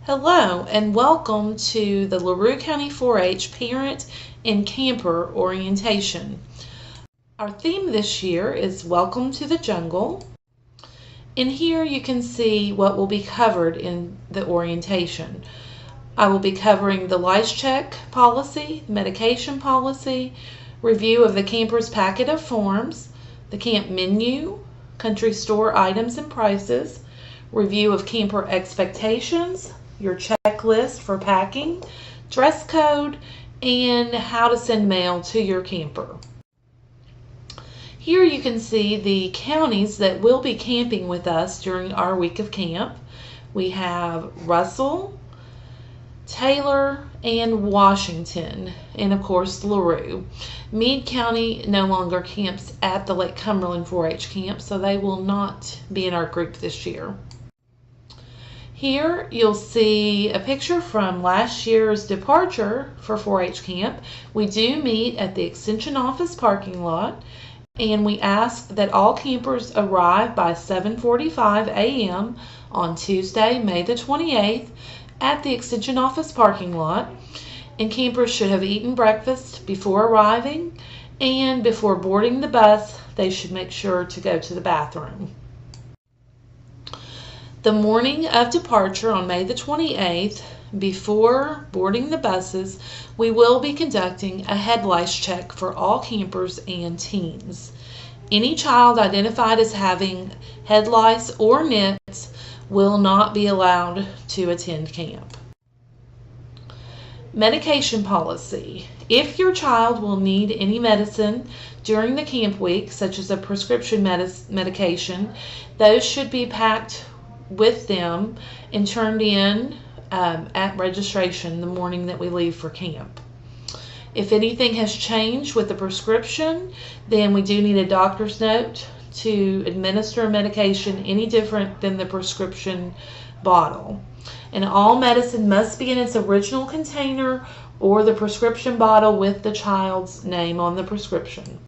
Hello and welcome to the LaRue County 4-H Parent and Camper Orientation. Our theme this year is Welcome to the Jungle. And here you can see what will be covered in the orientation. I will be covering the lice check policy, medication policy, review of the camper's packet of forms, the camp menu, country store items and prices, review of camper expectations, your checklist for packing, dress code, and how to send mail to your camper. Here you can see the counties that will be camping with us during our week of camp. We have Russell, Taylor, and Washington, and of course LaRue. Meade County no longer camps at the Lake Cumberland 4-H camp, so they will not be in our group this year. Here you'll see a picture from last year's departure for 4-H camp. We do meet at the Extension Office parking lot, and we ask that all campers arrive by 7:45 a.m. on Tuesday, May the 28th at the Extension Office parking lot. And campers should have eaten breakfast before arriving, and before boarding the bus they should make sure to go to the bathroom. The morning of departure on May the 28th, before boarding the buses, we will be conducting a head lice check for all campers and teens. Any child identified as having head lice or nits will not be allowed to attend camp. Medication policy. If your child will need any medicine during the camp week, such as a prescription medication, those should be packed with them and turned in at registration the morning that we leave for camp. If anything has changed with the prescription, then we do need a doctor's note to administer a medication any different than the prescription bottle. And all medicine must be in its original container or the prescription bottle with the child's name on the prescription.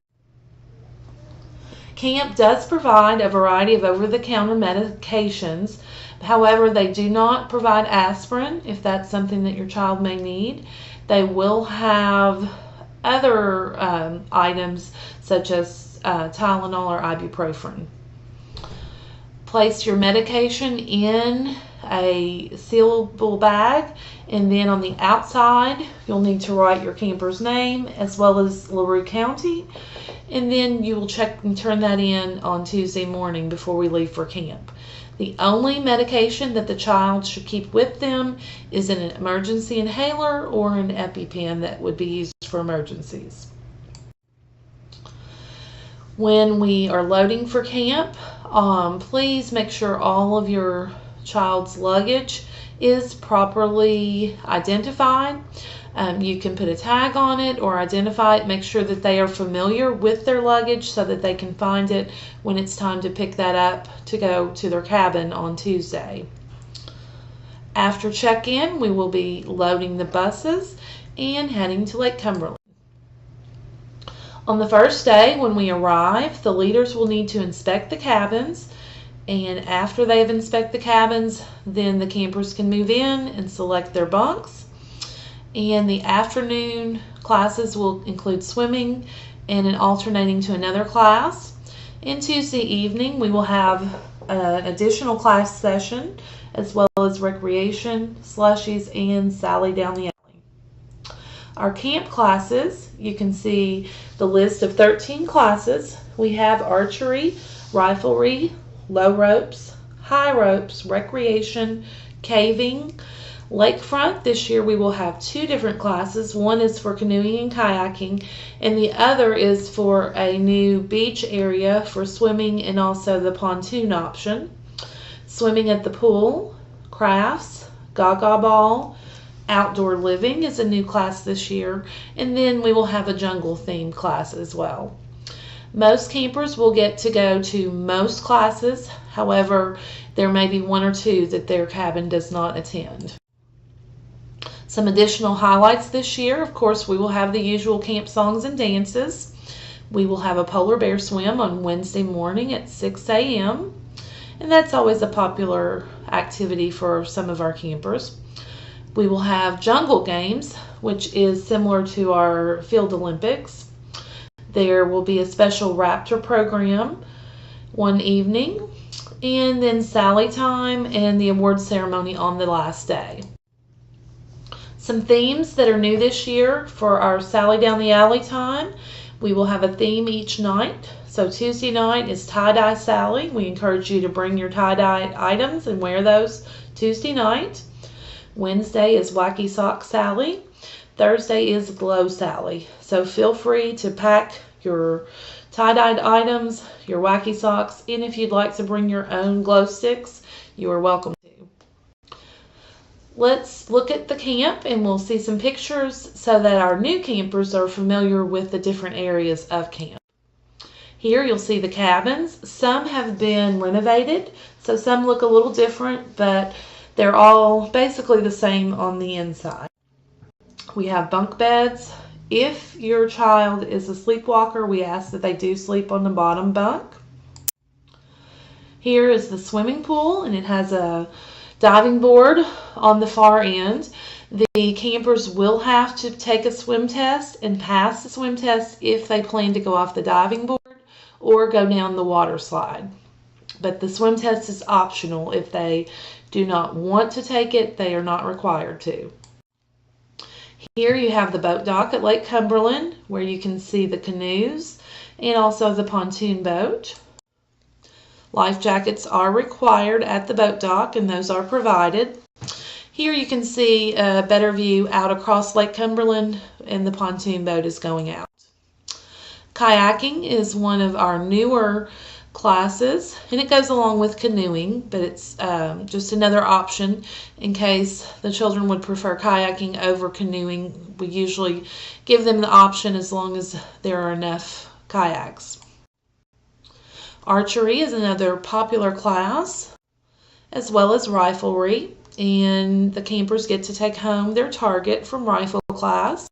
Camp does provide a variety of over-the-counter medications. However, they do not provide aspirin if that's something that your child may need. They will have other items such as Tylenol or ibuprofen. Place your medication in a sealable bag, and then on the outside you'll need to write your camper's name as well as LaRue County, and then you will check and turn that in on Tuesday morning before we leave for camp. The only medication that the child should keep with them is an emergency inhaler or an EpiPen that would be used for emergencies. When we are loading for camp, please make sure all of your child's luggage is properly identified. You can put a tag on it or identify it. Make sure that they are familiar with their luggage so that they can find it when it's time to pick that up to go to their cabin on Tuesday. After check-in, we will be loading the buses and heading to Lake Cumberland. On the first day when we arrive, the leaders will need to inspect the cabins, and after they have inspected the cabins, then the campers can move in and select their bunks. And the afternoon classes will include swimming and an alternating to another class. And Tuesday evening we will have an additional class session as well as recreation, slushies, and Sally down the alley. Our camp classes, you can see the list of 13 classes. We have archery, riflery, low ropes, high ropes, recreation, caving, lakefront. This year we will have two different classes. One is for canoeing and kayaking, and the other is for a new beach area for swimming and also the pontoon option. Swimming at the pool, crafts, gaga ball, outdoor living is a new class this year, and then we will have a jungle themed class as well. Most campers will get to go to most classes. However, there may be one or two that their cabin does not attend. Some additional highlights this year, of course, we will have the usual camp songs and dances. We will have a polar bear swim on Wednesday morning at 6 a.m. and that's always a popular activity for some of our campers. We will have jungle games, which is similar to our field Olympics. There will be a special raptor program one evening, and then Sally time and the award ceremony on the last day. Some themes that are new this year for our Sally Down the Alley time. We will have a theme each night. So Tuesday night is Tie-Dye Sally. We encourage you to bring your tie-dye items and wear those Tuesday night. Wednesday is Wacky Sock Sally. Thursday is Glow Sally. So feel free to pack your tie-dyed items, your wacky socks, and if you'd like to bring your own glow sticks, you are welcome to. Let's look at the camp and we'll see some pictures so that our new campers are familiar with the different areas of camp. Here you'll see the cabins. Some have been renovated, so some look a little different, but they're all basically the same on the inside. We have bunk beds. If your child is a sleepwalker, we ask that they do sleep on the bottom bunk. Here is the swimming pool, and it has a diving board on the far end. The campers will have to take a swim test and pass the swim test if they plan to go off the diving board or go down the water slide. But the swim test is optional. If they do not want to take it, they are not required to. Here you have the boat dock at Lake Cumberland, where you can see the canoes and also the pontoon boat. Life jackets are required at the boat dock, and those are provided. Here you can see a better view out across Lake Cumberland, and the pontoon boat is going out. Kayaking is one of our newer classes, and it goes along with canoeing, but it's just another option in case the children would prefer kayaking over canoeing. We usually give them the option as long as there are enough kayaks. Archery is another popular class, as well as riflery, and the campers get to take home their target from rifle class.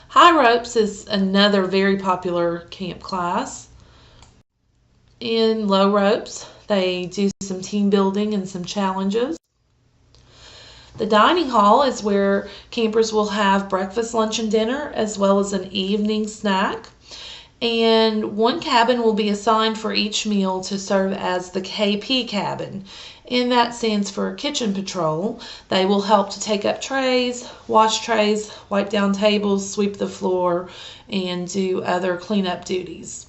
High ropes is another very popular camp class. In low ropes, they do some team building and some challenges. The dining hall is where campers will have breakfast, lunch, and dinner, as well as an evening snack. And one cabin will be assigned for each meal to serve as the KP cabin. And that stands for Kitchen Patrol. They will help to take up trays, wash trays, wipe down tables, sweep the floor, and do other cleanup duties.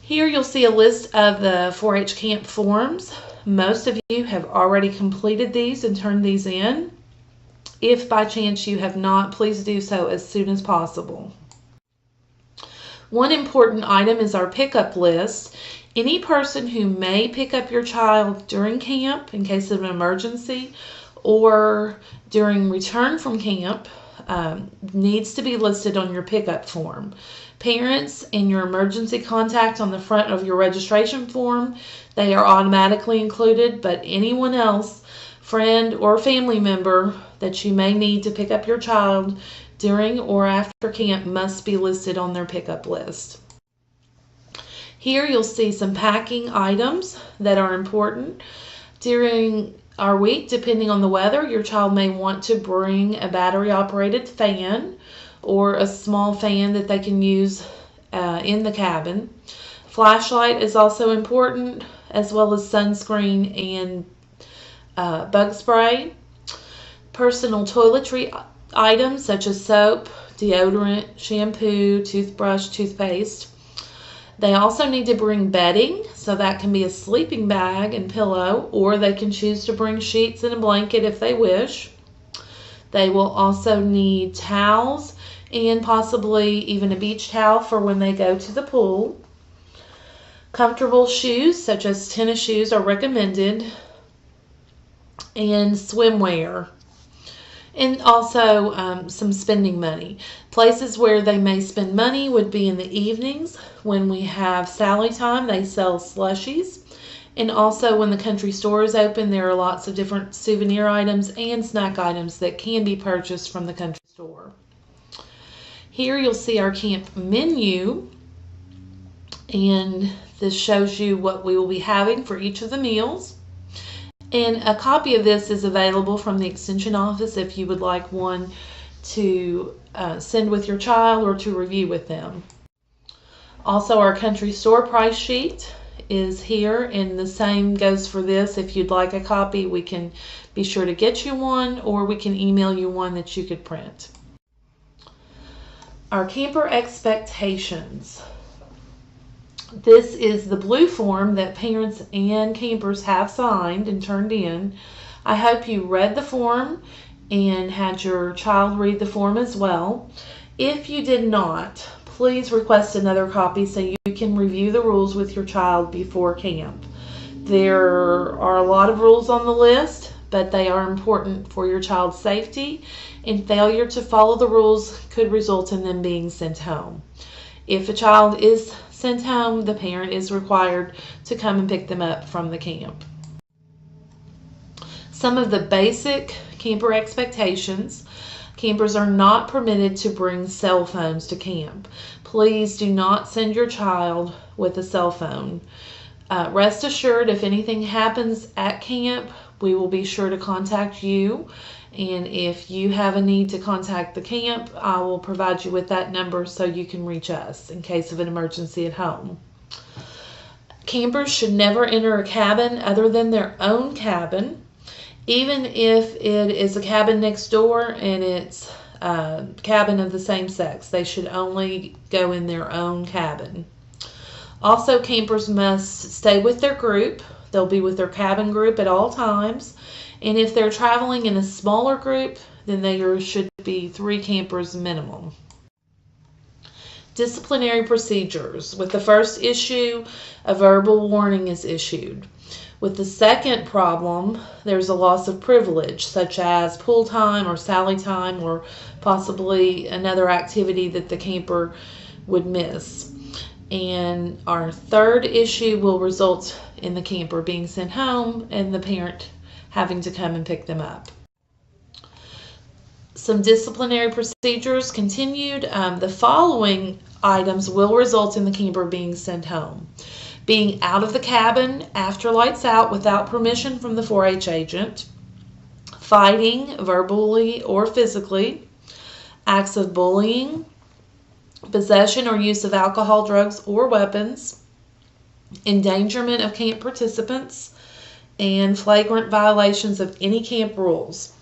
Here you'll see a list of the 4-H camp forms. Most of you have already completed these and turned these in. If by chance you have not, please do so as soon as possible. One important item is our pickup list. Any person who may pick up your child during camp in case of an emergency or during return from camp needs to be listed on your pickup form. Parents and your emergency contact on the front of your registration form, they are automatically included, but anyone else, friend or family member that you may need to pick up your child during or after camp must be listed on their pickup list. Here you'll see some packing items that are important. During our week, depending on the weather, your child may want to bring a battery-operated fan or a small fan that they can use in the cabin. Flashlight is also important, as well as sunscreen and bug spray. Personal toiletry items such as soap, deodorant, shampoo, toothbrush, toothpaste. They also need to bring bedding, so that can be a sleeping bag and pillow, or they can choose to bring sheets and a blanket if they wish. They will also need towels and possibly even a beach towel for when they go to the pool. Comfortable shoes such as tennis shoes are recommended, and swimwear. And also some spending money. Places where they may spend money would be in the evenings. When we have Sally time, they sell slushies. And also when the country store is open, there are lots of different souvenir items and snack items that can be purchased from the country store. Here you'll see our camp menu. And this shows you what we will be having for each of the meals. And a copy of this is available from the Extension office if you would like one to send with your child or to review with them. Also, our country store price sheet is here, and the same goes for this. If you'd like a copy, we can be sure to get you one, or we can email you one that you could print. Our camper expectations. This is the blue form that parents and campers have signed and turned in. I hope you read the form and had your child read the form as well. If you did not, please request another copy so you can review the rules with your child before camp. There are a lot of rules on the list, but they are important for your child's safety, and failure to follow the rules could result in them being sent home. If a child is sent home, the parent is required to come and pick them up from the camp. Some of the basic camper expectations. Campers are not permitted to bring cell phones to camp. Please do not send your child with a cell phone. Rest assured, if anything happens at camp, we will be sure to contact you. And if you have a need to contact the camp, I will provide you with that number so you can reach us in case of an emergency at home. Campers should never enter a cabin other than their own cabin, even if it is a cabin next door and it's a cabin of the same sex. They should only go in their own cabin. Also, campers must stay with their group. They'll be with their cabin group at all times. And if they're traveling in a smaller group, then there should be 3 campers minimum. Disciplinary procedures. With the first issue, a verbal warning is issued. With the second problem, there's a loss of privilege, such as pool time or Sally time, or possibly another activity that the camper would miss. And our third issue will result in the camper being sent home and the parent having to come and pick them up. Some disciplinary procedures continued. The following items will result in the camper being sent home: being out of the cabin after lights out without permission from the 4-H agent, fighting verbally or physically, acts of bullying, possession or use of alcohol, drugs, or weapons, endangerment of camp participants, and flagrant violations of any camp rules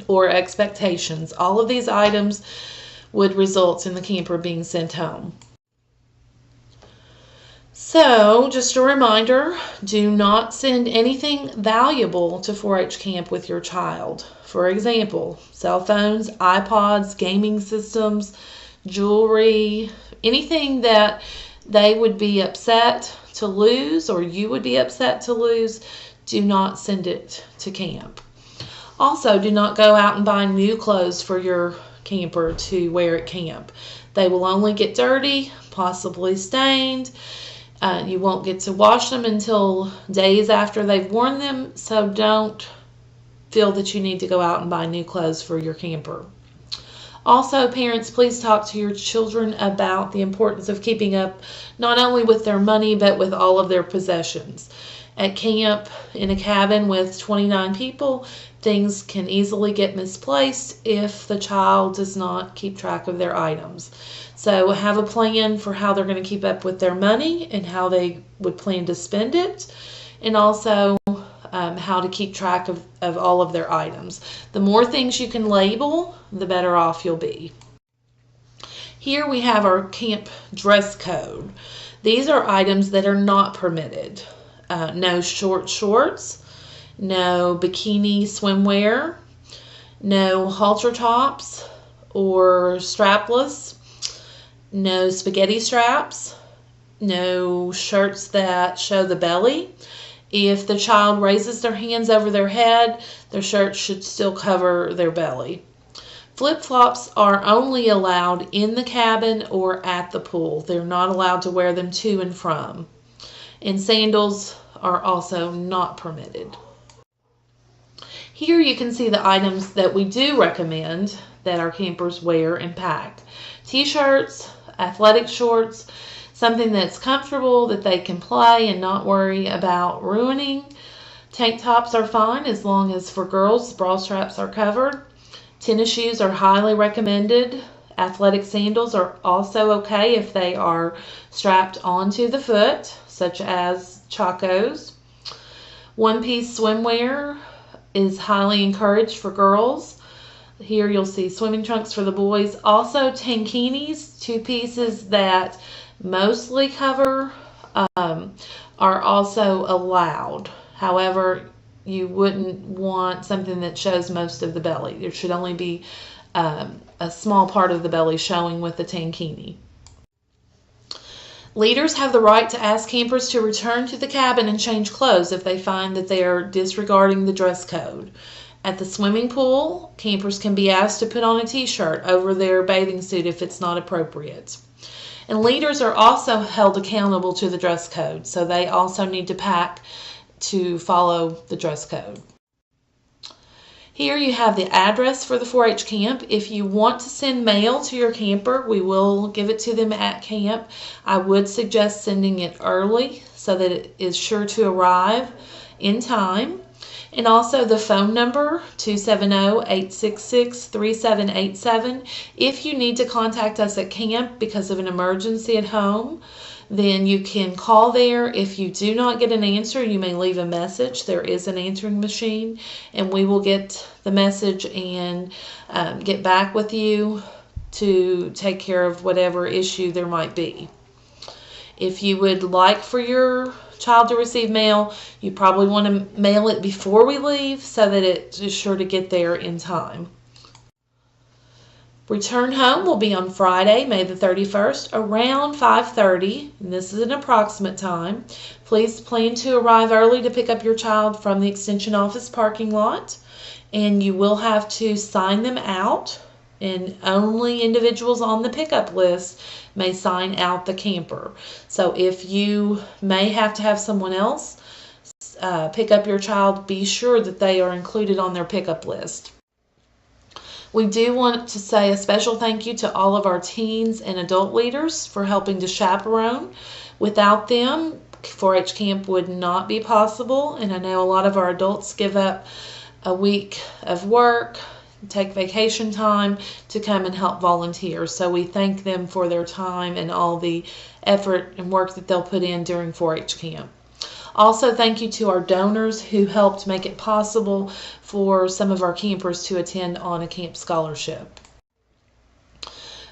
or expectations. All of these items would result in the camper being sent home. So, just a reminder, do not send anything valuable to 4-H camp with your child. For example, cell phones, iPods, gaming systems, jewelry, anything that they would be upset to lose or you would be upset to lose. Do not send it to camp. Also, do not go out and buy new clothes for your camper to wear at camp. They will only get dirty, possibly stained. You won't get to wash them until days after they've worn them, so don't feel that you need to go out and buy new clothes for your camper. Also, parents, please talk to your children about the importance of keeping up not only with their money, but with all of their possessions. At camp, in a cabin with 29 people, things can easily get misplaced if the child does not keep track of their items. So have a plan for how they're going to keep up with their money and how they would plan to spend it, and also how to keep track of all of their items. The more things you can label, the better off you'll be. Here we have our camp dress code. These are items that are not permitted. No short shorts, no bikini swimwear, no halter tops or strapless, no spaghetti straps, no shirts that show the belly. If the child raises their hands over their head, their shirt should still cover their belly. Flip-flops are only allowed in the cabin or at the pool. They're not allowed to wear them to and from. And sandals are also not permitted. Here you can see the items that we do recommend that our campers wear and pack. T-shirts, athletic shorts, something that's comfortable that they can play and not worry about ruining. Tank tops are fine as long as for girls, bra straps are covered. Tennis shoes are highly recommended. Athletic sandals are also okay if they are strapped onto the foot, such as chacos. One-piece swimwear is highly encouraged for girls. Here you'll see swimming trunks for the boys. Also tankinis, two pieces that mostly cover, are also allowed. However, you wouldn't want something that shows most of the belly. There should only be a small part of the belly showing with the tankini. Leaders have the right to ask campers to return to the cabin and change clothes if they find that they are disregarding the dress code. At the swimming pool, campers can be asked to put on a t-shirt over their bathing suit if it's not appropriate. And leaders are also held accountable to the dress code, so they also need to pack to follow the dress code. Here you have the address for the 4-H camp. If you want to send mail to your camper, we will give it to them at camp. I would suggest sending it early so that it is sure to arrive in time. And also the phone number, 270-866-3787. If you need to contact us at camp because of an emergency at home, then you can call there. If you do not get an answer, you may leave a message. There is an answering machine, and we will get the message and get back with you to take care of whatever issue there might be. If you would like for your child to receive mail, you probably want to mail it before we leave so that it is sure to get there in time. Return home will be on Friday, May the 31st, around 5:30, and this is an approximate time. Please plan to arrive early to pick up your child from the Extension Office parking lot, and you will have to sign them out, and only individuals on the pickup list may sign out the camper. So if you may have to have someone else pick up your child, be sure that they are included on their pickup list. We do want to say a special thank you to all of our teens and adult leaders for helping to chaperone. Without them, 4-H camp would not be possible, and I know a lot of our adults give up a week of work, take vacation time to come and help volunteer. So we thank them for their time and all the effort and work that they'll put in during 4-H camp. Also, thank you to our donors who helped make it possible for some of our campers to attend on a camp scholarship.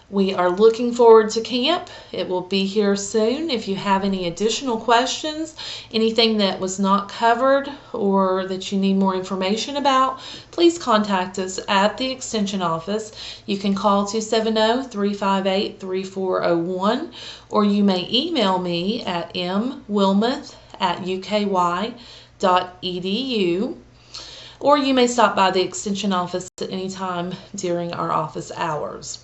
We are looking forward to camp. It will be here soon. If you have any additional questions, anything that was not covered or that you need more information about, please contact us at the Extension Office. You can call 270-358-3401, or you may email me at mwilmoth@uky.edu, or you may stop by the Extension Office at any time during our office hours.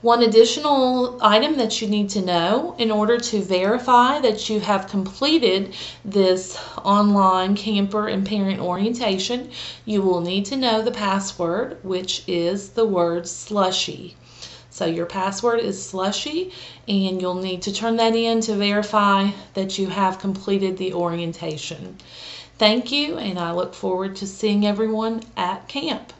One additional item that you need to know: in order to verify that you have completed this online camper and parent orientation, you will need to know the password, which is the word slushy. So your password is slushy, and you'll need to turn that in to verify that you have completed the orientation. Thank you, and I look forward to seeing everyone at camp.